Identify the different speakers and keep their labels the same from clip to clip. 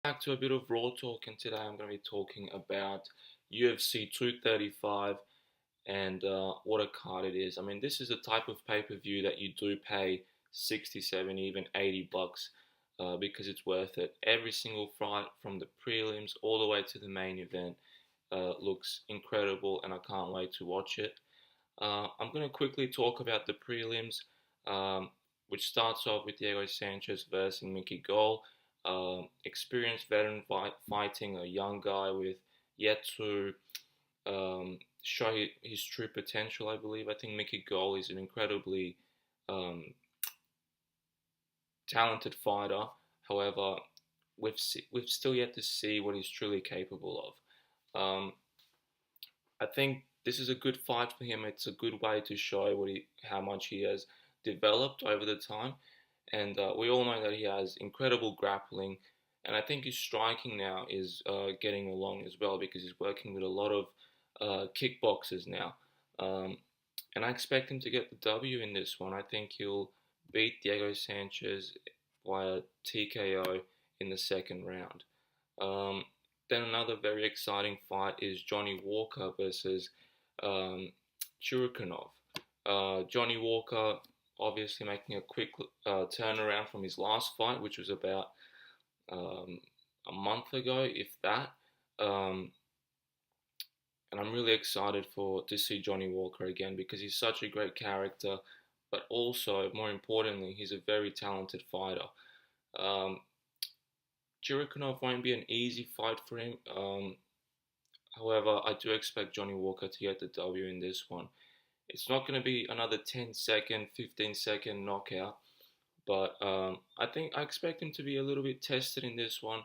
Speaker 1: Back to a bit of Raw talk, and today I'm going to be talking about UFC 235 and what a card it is. I mean, this is a type of pay-per-view that you do pay 60, 70, even $80 because it's worth it. Every single fight from the prelims all the way to the main event looks incredible, and I can't wait to watch it. I'm going to quickly talk about the prelims, um, which starts off with Diego Sanchez versus Mickey Gall. Experienced veteran fighting a young guy with yet to show his true potential, I believe. I think Mickey Gall is an incredibly um, talented fighter. However, we've still yet to see what he's truly capable of. I think this is a good fight for him. It's a good way to show how much he has developed over the time, and we all know that he has incredible grappling, and I think his striking now is getting along as well because he's working with a lot of kickboxers now, um, and I expect him to get the W in this one. I think he'll beat Diego Sanchez via TKO in the second round. Um, then another very exciting fight is Johnny Walker versus um, Churikanov. Johnny Walker obviously making a quick turnaround from his last fight, which was about um, a month ago, if that. Um, and I'm really excited for to see Johnny Walker again because he's such a great character, but also more importantly, he's a very talented fighter. Um, Chirikonov won't be an easy fight for him. However, I do expect Johnny Walker to get the W in this one. It's not going to be another 10-second, 15-second knockout, but I expect him to be a little bit tested in this one.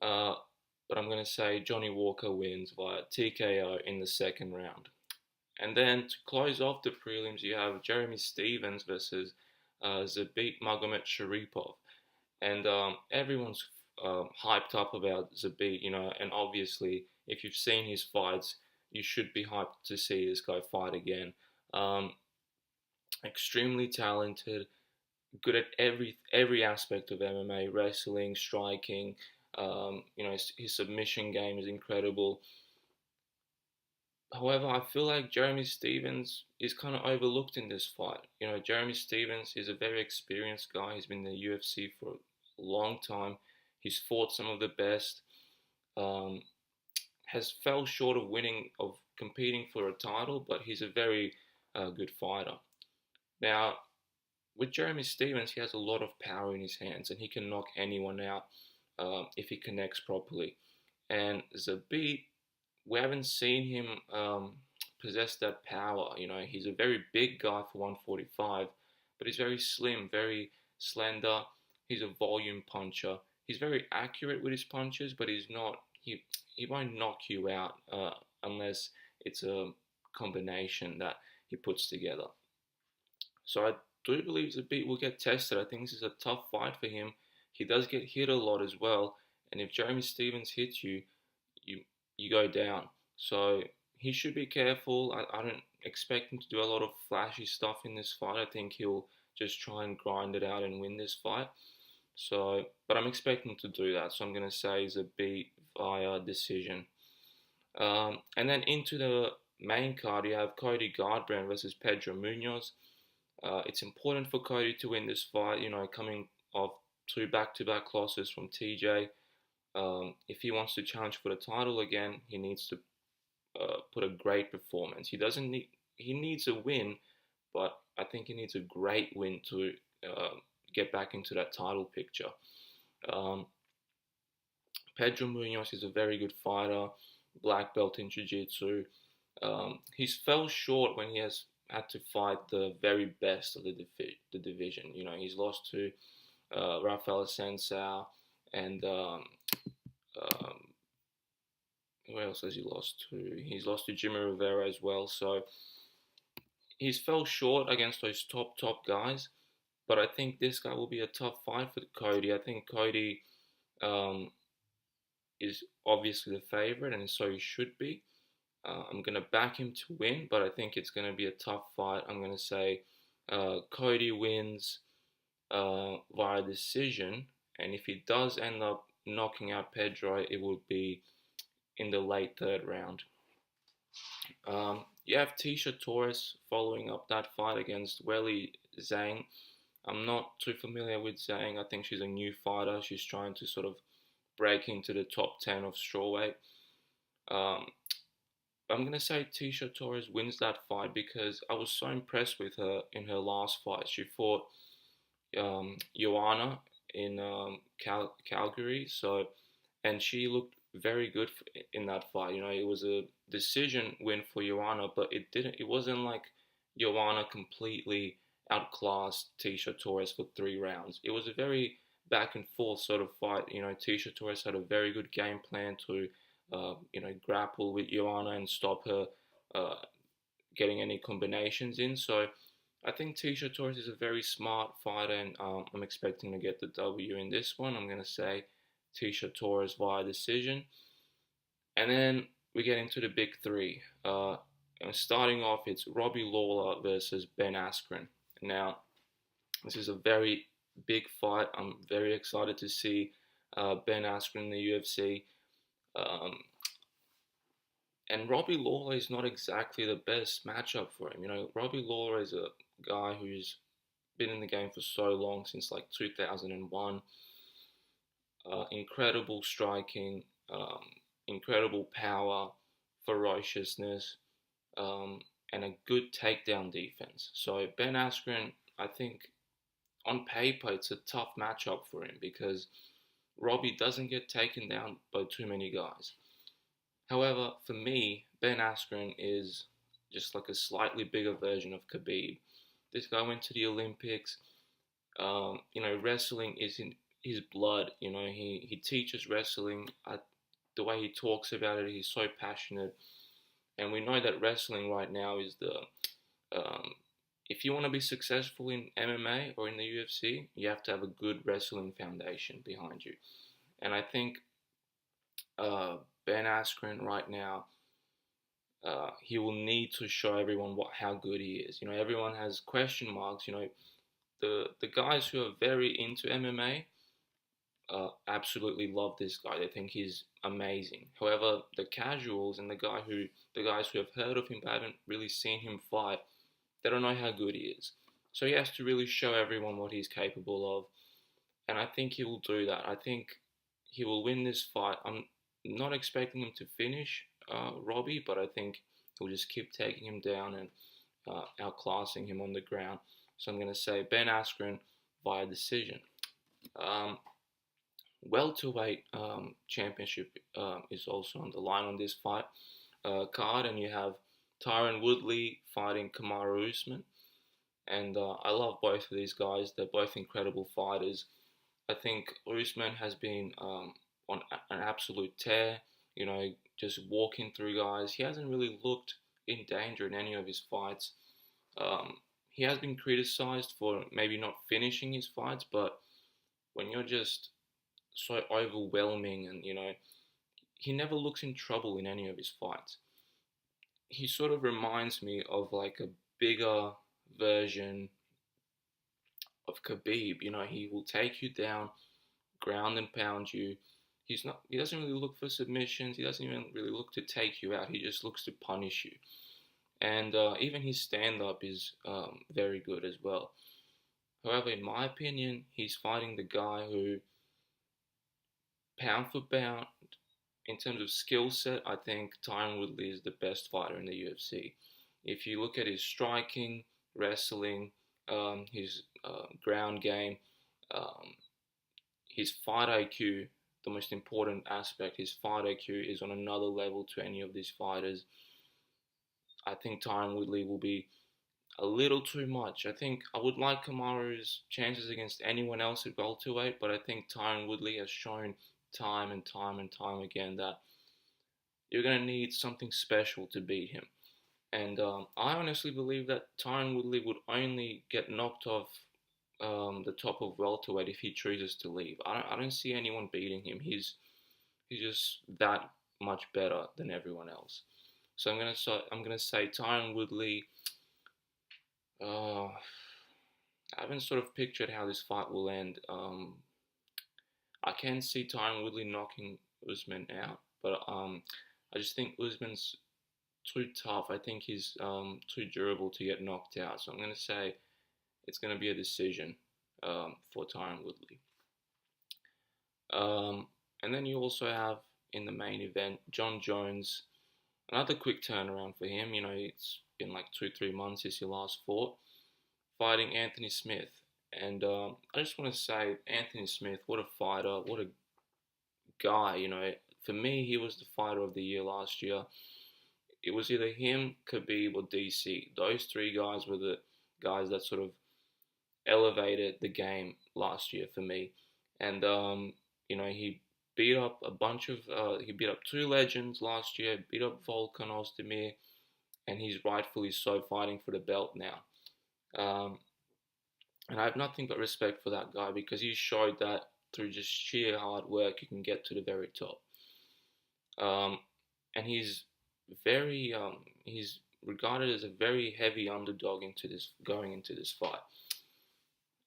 Speaker 1: Uh, but I'm going to say Johnny Walker wins via TKO in the second round. And then to close off the prelims, you have Jeremy Stevens versus Zabit Magomed Sharipov. And everyone's hyped up about Zabit, and obviously, if you've seen his fights, you should be hyped to see this guy fight again. Um, Extremely talented, good at every aspect of MMA, wrestling, striking. His submission game is incredible. However, I feel like Jeremy Stevens is kind of overlooked in this fight. Jeremy Stevens is a very experienced guy. He's been in the UFC for a long time. He's fought some of the best. Um, has fell short of competing for a title, but he's a very good fighter. Now, with Jeremy Stevens, he has a lot of power in his hands, and he can knock anyone out if he connects properly. And Zabit, we haven't seen him possess that power. He's a very big guy for 145, but he's very slim, very slender. He's a volume puncher. He's very accurate with his punches, but he's not. He won't knock you out unless it's a combination that he puts together. So I do believe Zabit will get tested. I think this is a tough fight for him. He does get hit a lot as well, and if Jeremy Stevens hits you, you you go down. So he should be careful. I don't expect him to do a lot of flashy stuff in this fight. I think he'll just try and grind it out and win this fight. So, but I'm expecting to do that. So I'm going to say Zabit via decision. And then into the main card, you have Cody Garbrandt versus Pedro Munoz. It's important for Cody to win this fight, coming off two back-to-back losses from TJ. If he wants to challenge for the title again, he needs to put a great performance. He needs a win, but I think he needs a great win to get back into that title picture. Um, Pedro Munoz is a very good fighter, black belt in Jiu-Jitsu. He's fell short when he has had to fight the very best of the division. He's lost to Rafael Assunção and um, who else has he lost to? He's lost to Jimmy Rivera as well. So he's fell short against those top guys. But I think this guy will be a tough fight for Cody. I think Cody um, is obviously the favorite, and so he should be. I'm going to back him to win, but I think it's going to be a tough fight. I'm going to say Cody wins via decision, and if he does end up knocking out Pedro, it would be in the late third round. You have Tisha Torres following up that fight against Weili Zhang. I'm not too familiar with Zhang. I think she's a new fighter. She's trying to sort of break into the top 10 of strawweight. Um, I'm going to say Tisha Torres wins that fight because I was so impressed with her in her last fight. She fought Joanna in Calgary. So, and she looked very good in that fight. You know, it was a decision win for Joanna, but it didn't. It wasn't like Joanna completely outclassed Tisha Torres for 3 rounds. It was a very back and forth sort of fight. You know, Tisha Torres had a very good game plan to, grapple with Joanna and stop her uh, getting any combinations in. So I think Tisha Torres is a very smart fighter, and I'm expecting to get the W in this one. I'm going to say Tisha Torres via decision. And then we get into the big three. And starting off, it's Robbie Lawler versus Ben Askren. Now, this is a very big fight. I'm very excited to see Ben Askren in the UFC. Um, and Robbie Lawler is not exactly the best matchup for him. You know, Robbie Lawler is a guy who's been in the game for so long, since like 2001. Incredible striking, incredible power, ferociousness, um, and a good takedown defense. So Ben Askren, I think on paper it's a tough matchup for him because Robbie doesn't get taken down by too many guys. However, for me, Ben Askren is just like a slightly bigger version of Khabib. This guy went to the Olympics. Wrestling is in his blood. You know, he teaches wrestling. The way he talks about it, he's so passionate. And we know that wrestling right now is um, if you want to be successful in MMA or in the UFC, you have to have a good wrestling foundation behind you. And I think uh, Ben Askren right now, he will need to show everyone how good he is. You know, everyone has question marks. You know, the guys who are very into MMA absolutely love this guy. They think he's amazing. However, the casuals and the guys who have heard of him but haven't really seen him fight, they don't know how good he is. So he has to really show everyone what he's capable of, and I think he will do that. I think he will win this fight. I'm not expecting him to finish Robbie, but I think he'll just keep taking him down and outclassing him on the ground. So I'm going to say Ben Askren via decision. Um, Welterweight championship is also on the line on this fight card, and you have Tyron Woodley fighting Kamaru Usman. And I love both of these guys. They're both incredible fighters. I think Usman has been on an absolute tear, you know, just walking through guys. He hasn't really looked in danger in any of his fights. Um, he has been criticized for maybe not finishing his fights, but when you're just so overwhelming and, you know, he never looks in trouble in any of his fights. He sort of reminds me of like a bigger version of Khabib. You know, he will take you down, ground and pound you. He doesn't really look for submissions. He doesn't even really look to take you out. He just looks to punish you. And even his stand up is very good as well. However, in my opinion, he's fighting the guy who, pound for pound, in terms of skill set, I think Tyron Woodley is the best fighter in the UFC. If you look at his striking, wrestling, his ground game, um, his fight IQ, the most important aspect, his fight IQ is on another level to any of these fighters. I think Tyron Woodley will be a little too much. I think I would like Kamaru's chances against anyone else at welterweight, but I think Tyron Woodley has shown time and time and time again that you're going to need something special to beat him. And I honestly believe that Tyron Woodley would only get knocked off the top of welterweight if he chooses to leave. I don't see anyone beating him. He's just that much better than everyone else. So I'm gonna say Tyron Woodley. I haven't sort of pictured how this fight will end. I can see Tyron Woodley knocking Usman out, but I just think Usman's too tough. I think he's too durable to get knocked out. So I'm going to say it's going to be a decision for Tyron Woodley. And then you also have in the main event John Jones. Another quick turnaround for him. You know, it's been like 2-3 months since he last fought, fighting Anthony Smith. And I just want to say, Anthony Smith, what a fighter, what a guy. You know, for me, he was the fighter of the year last year. It was either him, Khabib, or DC. Those three guys were the guys that sort of elevated the game last year for me. And you know, he beat up a bunch of he beat up two legends last year, beat up Volkan Ozdemir, and he's rightfully so fighting for the belt now. Um, and I have nothing but respect for that guy because he showed that through just sheer hard work you can get to the very top. Um, and he's regarded as a very heavy underdog into this going into this fight.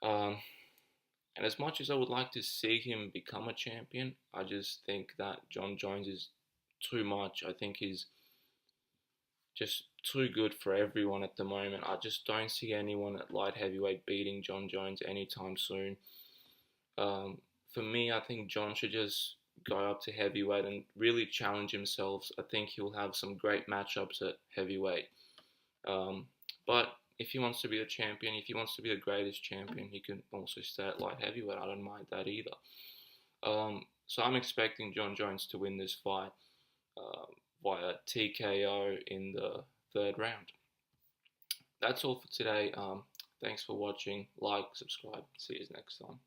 Speaker 1: Um, and as much as I would like to see him become a champion, I just think that John Jones is too much. I think he's just too good for everyone at the moment. I just don't see anyone at light heavyweight beating John Jones anytime soon. Um, for me, I think John should just go up to heavyweight and really challenge himself. I think he'll have some great matchups at heavyweight. Um, but if he wants to be the champion, if he wants to be the greatest champion, he can also stay at light heavyweight. I don't mind that either. So I'm expecting John Jones to win this fight uh, via TKO in the third round. That's all for today. Thanks for watching. Like, subscribe. See you next time.